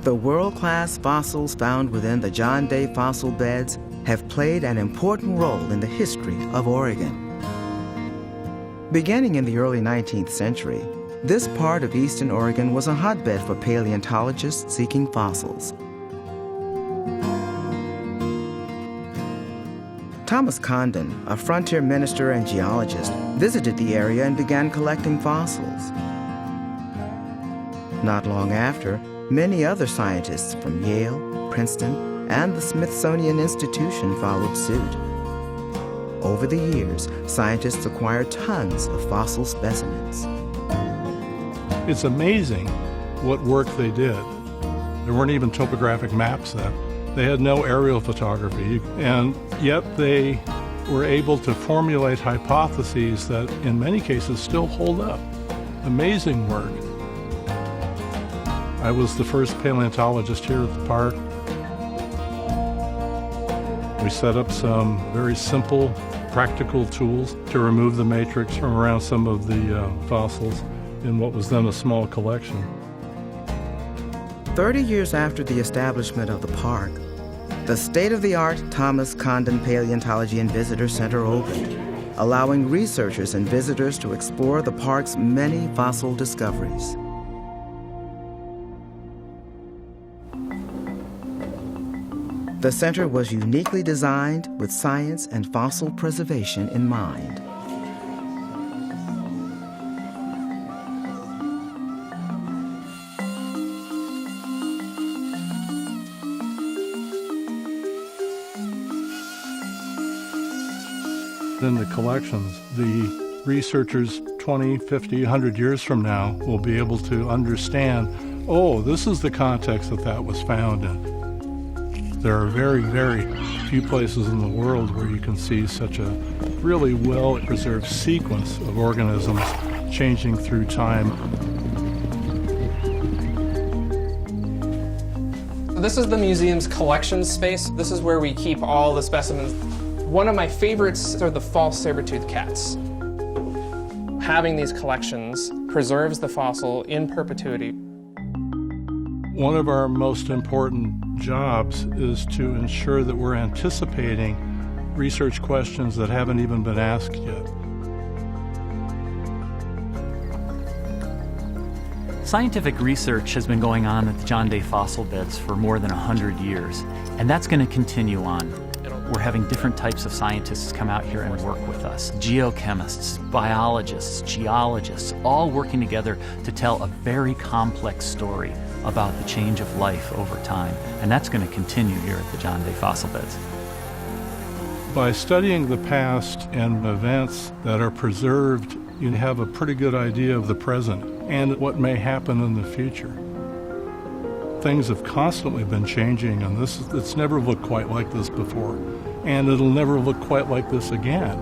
The world-class fossils found within the John Day fossil beds have played an important role in the history of Oregon. Beginning in the early 19th century, this part of eastern Oregon was a hotbed for paleontologists seeking fossils. Thomas Condon, a frontier minister and geologist, visited the area and began collecting fossils. Not long after, many other scientists from Yale, Princeton, and the Smithsonian Institution followed suit. Over the years, scientists acquired tons of fossil specimens. It's amazing what work they did. There weren't even topographic maps then. They had no aerial photography, and yet they were able to formulate hypotheses that in many cases still hold up. Amazing work. I was the first paleontologist here at the park. We set up some very simple, practical tools to remove the matrix from around some of the fossils in what was then a small collection. 30 years after the establishment of the park, the state-of-the-art Thomas Condon Paleontology and Visitor Center opened, allowing researchers and visitors to explore the park's many fossil discoveries. The center was uniquely designed with science and fossil preservation in mind. In the collections, the researchers 20, 50, 100 years from now will be able to understand, oh, this is the context that was found in. There are very, very few places in the world where you can see such a really well-preserved sequence of organisms changing through time. This is the museum's collection space. This is where we keep all the specimens. One of my favorites are the false saber-toothed cats. Having these collections preserves the fossil in perpetuity. One of our most important jobs is to ensure that we're anticipating research questions that haven't even been asked yet. Scientific research has been going on at the John Day fossil beds for more than 100 years, and that's going to continue on. We're having different types of scientists come out here and work with us. Geochemists, biologists, geologists, all working together to tell a very complex story about the change of life over time. And that's going to continue here at the John Day fossil beds. By studying the past and events that are preserved, you have a pretty good idea of the present and what may happen in the future. Things have constantly been changing, and it's never looked quite like this before, and it'll never look quite like this again.